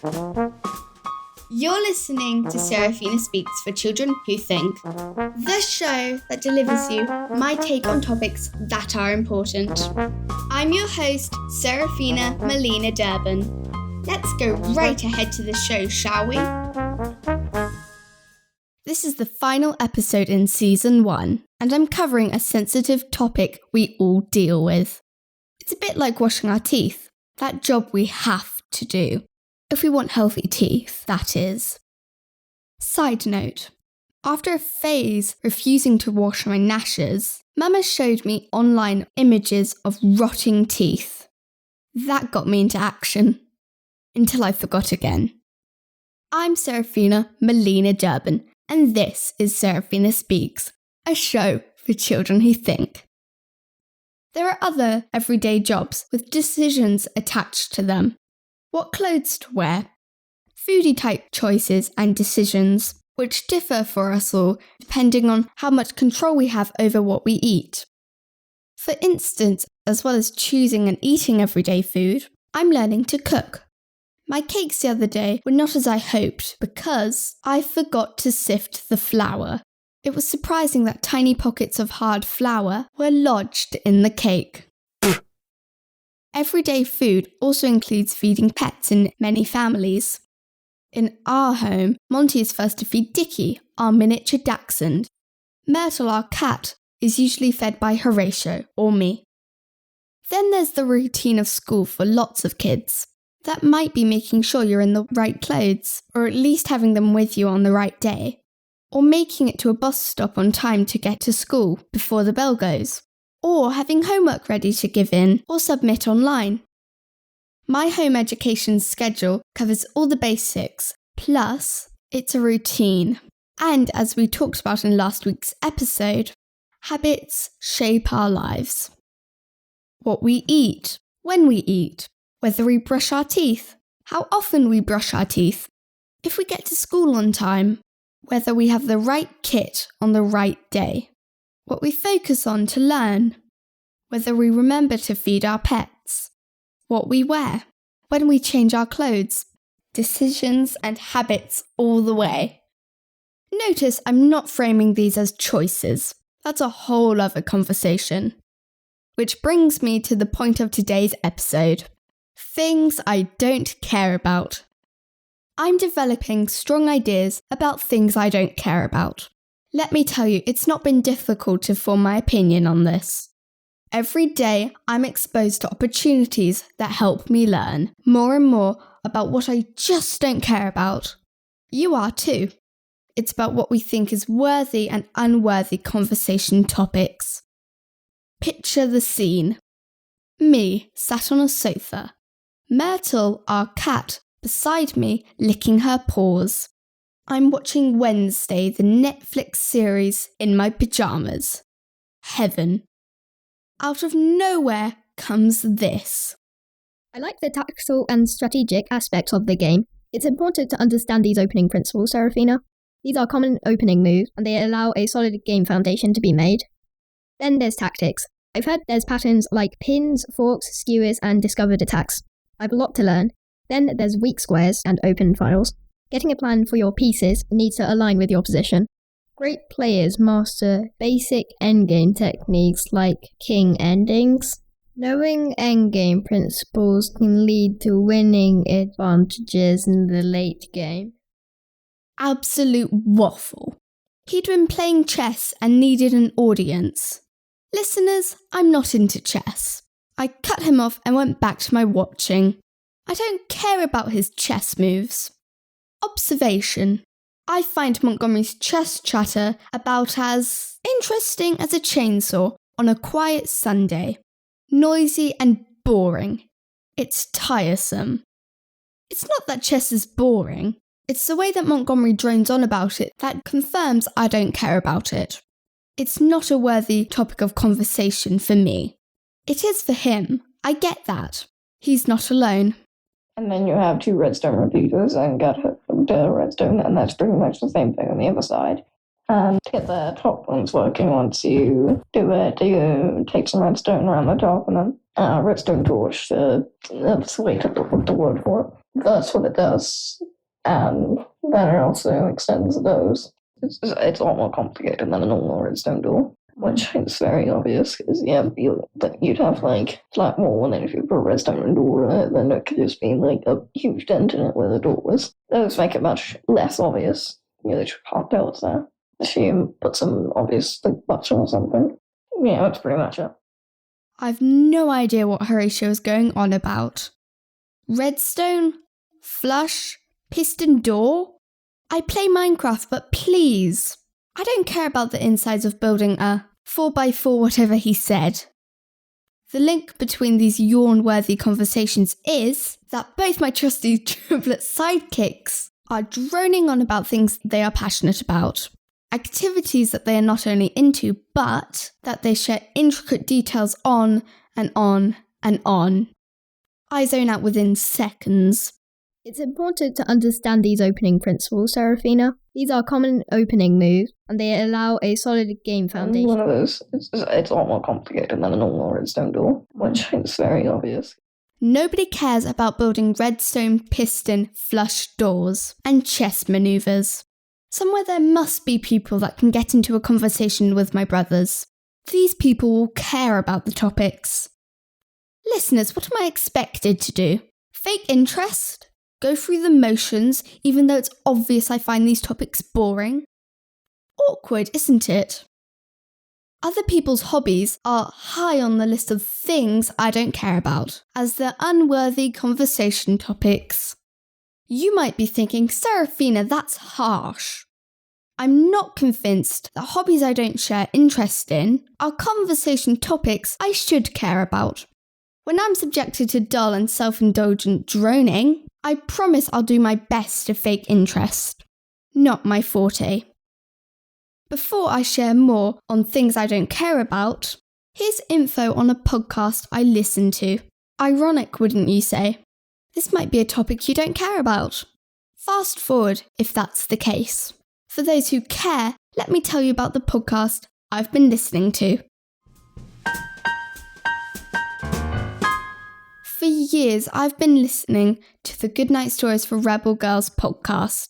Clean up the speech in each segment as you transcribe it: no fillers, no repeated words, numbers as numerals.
You're listening to Seraphina Speaks for Children Who Think, the show that delivers you my take on topics that are important. I'm your host, Seraphina Melina Durbin. Let's go right ahead to the show, shall we? This is the final episode in Season 1, and I'm covering a sensitive topic we all deal with. It's a bit like washing our teeth, that job we have to do. If we want healthy teeth, that is. Side note, after a phase refusing to wash my gnashes, Mama showed me online images of rotting teeth. That got me into action, until I forgot again. I'm Seraphina Melina Durbin, and this is Seraphina Speaks, a show for children who think. There are other everyday jobs with decisions attached to them. What clothes to wear, foodie type choices and decisions, which differ for us all depending on how much control we have over what we eat. For instance, as well as choosing and eating everyday food, I'm learning to cook. My cakes the other day were not as I hoped because I forgot to sift the flour. It was surprising that tiny pockets of hard flour were lodged in the cake. Everyday food also includes feeding pets in many families. In our home, Monty is first to feed Dickie, our miniature dachshund. Myrtle, our cat, is usually fed by Horatio or me. Then there's the routine of school for lots of kids. That might be making sure you're in the right clothes, or at least having them with you on the right day, or making it to a bus stop on time to get to school before the bell goes, or having homework ready to give in or submit online. My home education schedule covers all the basics, plus it's a routine. And as we talked about in last week's episode, habits shape our lives. What we eat, when we eat, whether we brush our teeth, how often we brush our teeth, if we get to school on time, whether we have the right kit on the right day. What we focus on to learn, whether we remember to feed our pets, what we wear, when we change our clothes, decisions and habits all the way. Notice I'm not framing these as choices. That's a whole other conversation. Which brings me to the point of today's episode. Things I don't care about. I'm developing strong ideas about things I don't care about. Let me tell you, it's not been difficult to form my opinion on this. Every day, I'm exposed to opportunities that help me learn more and more about what I just don't care about. You are too. It's about what we think is worthy and unworthy conversation topics. Picture the scene. Me, sat on a sofa. Myrtle, our cat, beside me, licking her paws. I'm watching Wednesday, the Netflix series, in my pyjamas. Heaven. Out of nowhere comes this. I like the tactical and strategic aspects of the game. It's important to understand these opening principles, Seraphina. These are common opening moves, and they allow a solid game foundation to be made. Then there's tactics. I've heard there's patterns like pins, forks, skewers, and discovered attacks. I've a lot to learn. Then there's weak squares and open files. Getting a plan for your pieces needs to align with your position. Great players master basic endgame techniques like king endings. Knowing endgame principles can lead to winning advantages in the late game. Absolute waffle. He'd been playing chess and needed an audience. Listeners, I'm not into chess. I cut him off and went back to my watching. I don't care about his chess moves. Observation. I find Montgomery's chess chatter about as interesting as a chainsaw on a quiet Sunday. Noisy and boring. It's tiresome. It's not that chess is boring. It's the way that Montgomery drones on about it that confirms I don't care about it. It's not a worthy topic of conversation for me. It is for him. I get that. He's not alone. And then you have two redstone repeaters and get the redstone, and that's pretty much the same thing on the other side. And to get the top ones working, once you do it, you take some redstone around the top and then redstone torch. That's the way to put the word for it. That's what it does. And then it also extends those. It's a lot more complicated than a normal redstone door, which is very obvious because you'd have like flat wall, and then if you put a redstone door in it, then it could just be like a huge dent in it where the door was. Those make it much less obvious. They just can't tell it's there. If you put some obvious like button or something. Yeah, that's pretty much it. I've no idea what Horatio is going on about. Redstone? Flush? Piston door? I play Minecraft, but please. I don't care about the insides of building a 4x4 whatever he said. The link between these yawn-worthy conversations is that both my trusty triplet sidekicks are droning on about things they are passionate about. Activities that they are not only into, but that they share intricate details on and on and on. I zone out within seconds. It's important to understand these opening principles, Seraphina. These are common opening moves, and they allow a solid game foundation. One of those, it's a lot more complicated than a normal redstone door, which is very obvious. Nobody cares about building redstone piston flush doors and chess maneuvers. Somewhere there must be people that can get into a conversation with my brothers. These people will care about the topics. Listeners, what am I expected to do? Fake interest? Go through the motions, even though it's obvious I find these topics boring? Awkward, isn't it? Other people's hobbies are high on the list of things I don't care about, as they're unworthy conversation topics. You might be thinking, Seraphina, that's harsh. I'm not convinced that hobbies I don't share interest in are conversation topics I should care about. When I'm subjected to dull and self-indulgent droning, I promise I'll do my best to fake interest. Not my forte. Before I share more on things I don't care about, here's info on a podcast I listen to. Ironic, wouldn't you say? This might be a topic you don't care about. Fast forward if that's the case. For those who care, let me tell you about the podcast I've been listening to. For years, I've been listening to the Goodnight Stories for Rebel Girls podcast.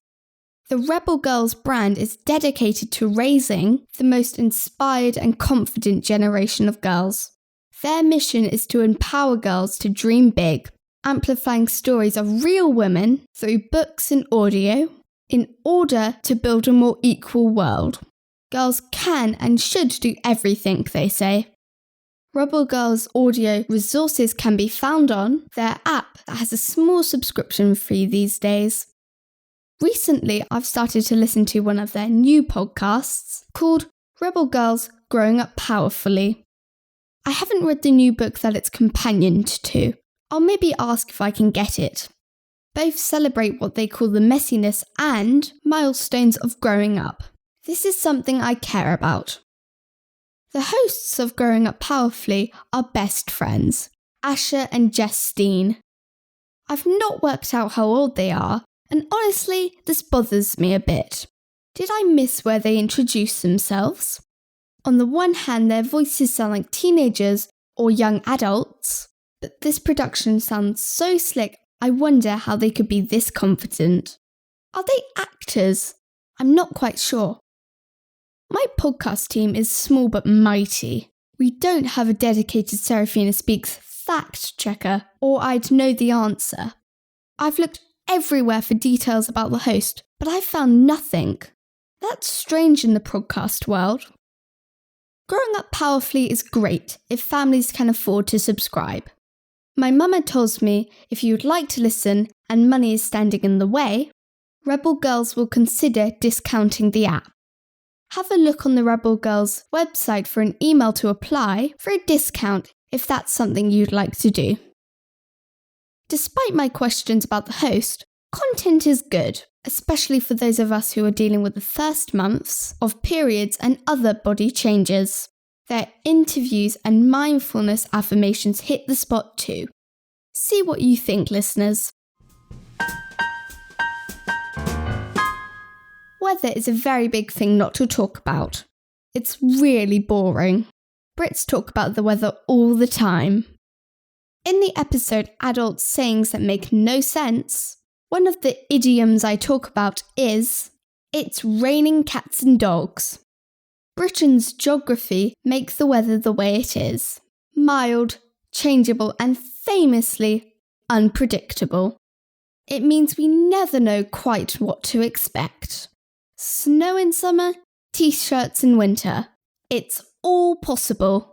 The Rebel Girls brand is dedicated to raising the most inspired and confident generation of girls. Their mission is to empower girls to dream big, amplifying stories of real women through books and audio in order to build a more equal world. Girls can and should do everything, they say. Rebel Girls audio resources can be found on their app that has a small subscription fee these days. Recently, I've started to listen to one of their new podcasts called Rebel Girls Growing Up Powerfully. I haven't read the new book that it's companioned to. I'll maybe ask if I can get it. Both celebrate what they call the messiness and milestones of growing up. This is something I care about. The hosts of Growing Up Powerfully are best friends, Asher and Justine. I've not worked out how old they are, and honestly, this bothers me a bit. Did I miss where they introduced themselves? On the one hand, their voices sound like teenagers or young adults, but this production sounds so slick, I wonder how they could be this confident. Are they actors? I'm not quite sure. My podcast team is small but mighty. We don't have a dedicated Seraphina Speaks fact checker, or I'd know the answer. I've looked everywhere for details about the host, but I've found nothing. That's strange in the podcast world. Growing Up Powerfully is great if families can afford to subscribe. My mama tells me if you'd like to listen and money is standing in the way, Rebel Girls will consider discounting the app. Have a look on the Rebel Girls website for an email to apply for a discount if that's something you'd like to do. Despite my questions about the host, content is good, especially for those of us who are dealing with the first months of periods and other body changes. Their interviews and mindfulness affirmations hit the spot too. See what you think, listeners. Weather is a very big thing not to talk about. It's really boring. Brits talk about the weather all the time. In the episode Adult Sayings That Make No Sense, one of the idioms I talk about is, "It's raining cats and dogs." Britain's geography makes the weather the way it is. Mild, changeable, and famously unpredictable. It means we never know quite what to expect. Snow in summer, t-shirts in winter. It's all possible.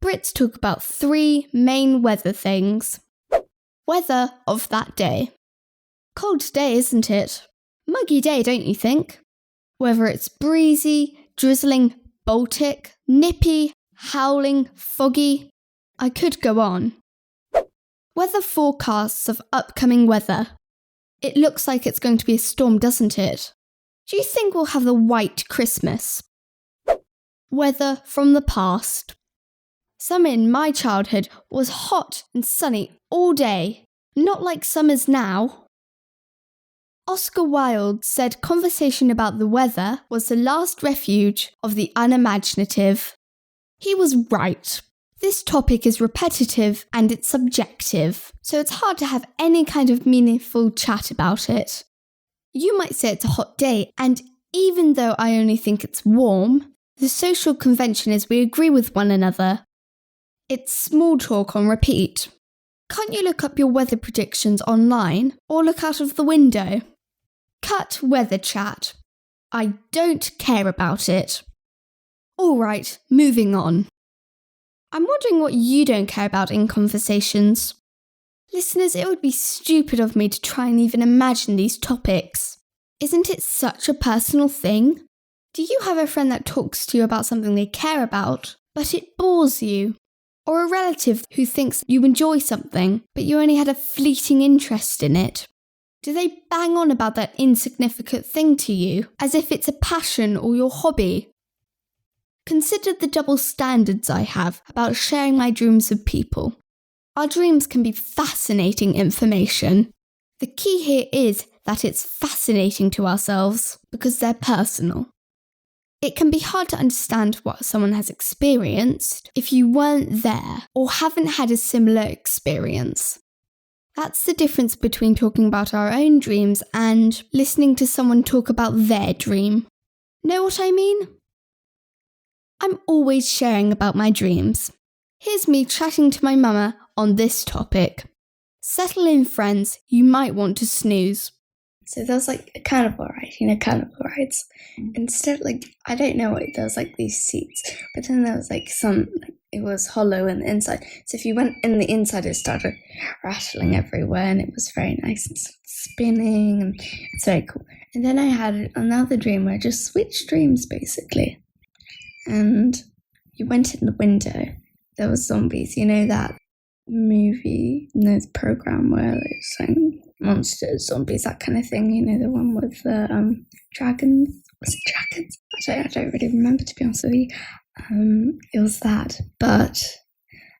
Brits talk about 3 main weather things. Weather of that day. Cold day, isn't it? Muggy day, don't you think? Whether it's breezy, drizzling, Baltic, nippy, howling, foggy, I could go on. Weather forecasts of upcoming weather. It looks like it's going to be a storm, doesn't it? Do you think we'll have a white Christmas? Weather from the past. Summer in my childhood was hot and sunny all day, not like summers now. Oscar Wilde said conversation about the weather was the last refuge of the unimaginative. He was right. This topic is repetitive and it's subjective, so it's hard to have any kind of meaningful chat about it. You might say it's a hot day, and even though I only think it's warm, the social convention is we agree with one another. It's small talk on repeat. Can't you look up your weather predictions online or look out of the window? Cut weather chat. I don't care about it. Alright, moving on. I'm wondering what you don't care about in conversations. Listeners, it would be stupid of me to try and even imagine these topics. Isn't it such a personal thing? Do you have a friend that talks to you about something they care about, but it bores you? Or a relative who thinks you enjoy something, but you only had a fleeting interest in it? Do they bang on about that insignificant thing to you, as if it's a passion or your hobby? Consider the double standards I have about sharing my dreams with people. Our dreams can be fascinating information. The key here is that it's fascinating to ourselves because they're personal. It can be hard to understand what someone has experienced if you weren't there or haven't had a similar experience. That's the difference between talking about our own dreams and listening to someone talk about their dream. Know what I mean? I'm always sharing about my dreams. Here's me chatting to my mama on this topic. Settle in, friends, you might want to snooze. So there was like a carnival ride, carnival rides. Instead, I don't know what, there was these seats, but then there was it was hollow in the inside. So if you went in the inside, it started rattling everywhere and it was very nice and spinning and it's very cool. And then I had another dream where I just switched dreams basically. And you went in the window, there was zombies, that movie, the program where it's monsters, zombies, that kind of thing, the one with the dragons. Was it dragons? I don't really remember, to be honest with you. It was that, but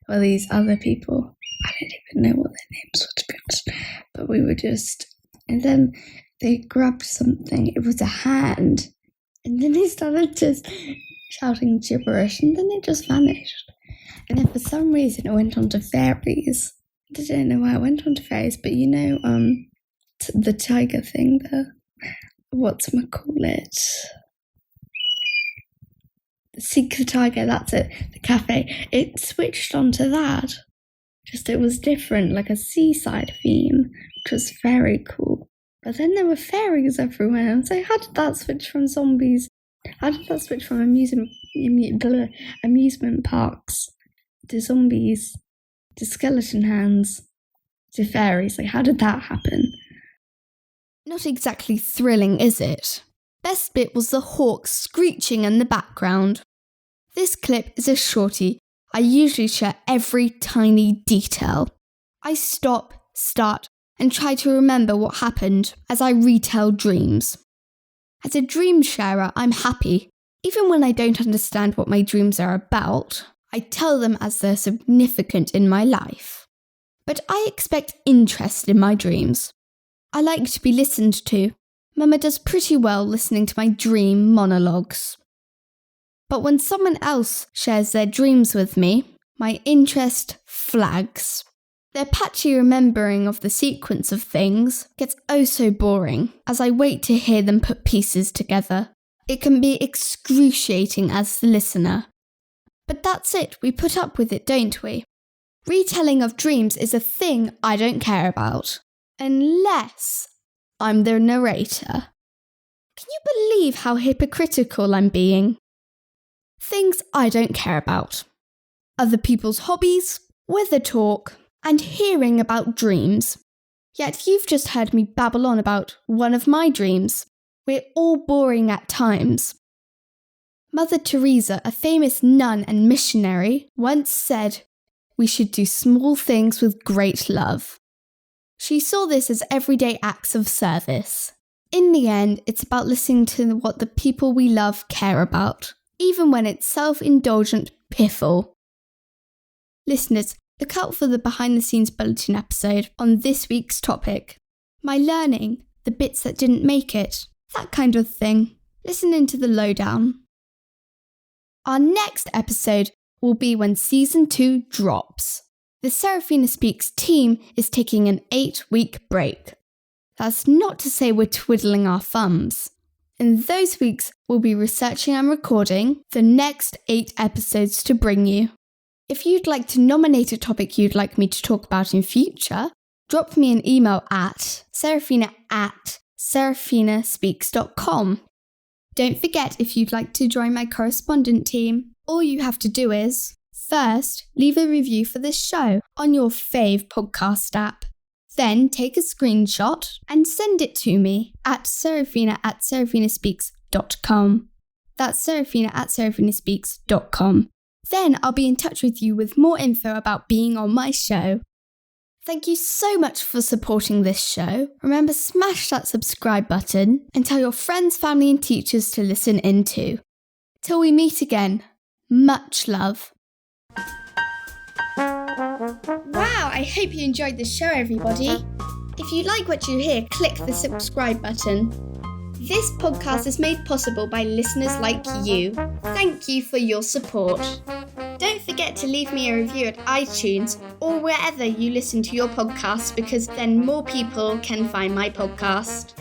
these other people, I don't even know what their names were, to be honest, but we were just, and then they grabbed something, it was a hand, and then they started just shouting gibberish, and then it just vanished. And then for some reason it went on to fairies. I don't know why it went on to fairies, but the tiger thing, whatchamacallit? Seek the Tiger, that's it, the cafe. It switched onto that. Just it was different, like a seaside theme, which was very cool. But then there were fairies everywhere, and so how did that switch from zombies? How did that switch from amusement parks to zombies to skeleton hands to fairies? How did that happen? Not exactly thrilling, is it? Best bit was the hawk screeching in the background. This clip is a shortie. I usually share every tiny detail. I stop, start, and try to remember what happened as I retell dreams. As a dream sharer, I'm happy. Even when I don't understand what my dreams are about, I tell them as they're significant in my life. But I expect interest in my dreams. I like to be listened to. Mama does pretty well listening to my dream monologues. But when someone else shares their dreams with me, my interest flags. Their patchy remembering of the sequence of things gets oh so boring as I wait to hear them put pieces together. It can be excruciating as the listener. But that's it, we put up with it, don't we? Retelling of dreams is a thing I don't care about, unless I'm the narrator. Can you believe how hypocritical I'm being? Things I don't care about. Other people's hobbies, weather talk, and hearing about dreams. Yet you've just heard me babble on about one of my dreams. We're all boring at times. Mother Teresa, a famous nun and missionary, once said, "We should do small things with great love." She saw this as everyday acts of service. In the end, it's about listening to what the people we love care about, even when it's self-indulgent piffle. Listeners, look out for the behind-the-scenes bulletin episode on this week's topic. My learning, the bits that didn't make it, that kind of thing. Listen into the lowdown. Our next episode will be when Season 2 drops. The Seraphina Speaks team is taking an 8-week break. That's not to say we're twiddling our thumbs. In those weeks, we'll be researching and recording the next 8 episodes to bring you. If you'd like to nominate a topic you'd like me to talk about in future, drop me an email at seraphina@seraphinaspeaks.com. Don't forget, if you'd like to join my correspondent team, all you have to do is, first, leave a review for this show on your fave podcast app. Then take a screenshot and send it to me at seraphina@seraphinaspeaks.com. That's seraphina@seraphinaspeaks.com. Then I'll be in touch with you with more info about being on my show. Thank you so much for supporting this show. Remember, smash that subscribe button and tell your friends, family and teachers to listen in too. Till we meet again, much love. Wow, I hope you enjoyed the show, everybody. If you like what you hear, click the subscribe button. This podcast is made possible by listeners like you. Thank you for your support. Don't forget to leave me a review at iTunes or wherever you listen to your podcasts, because then more people can find my podcast.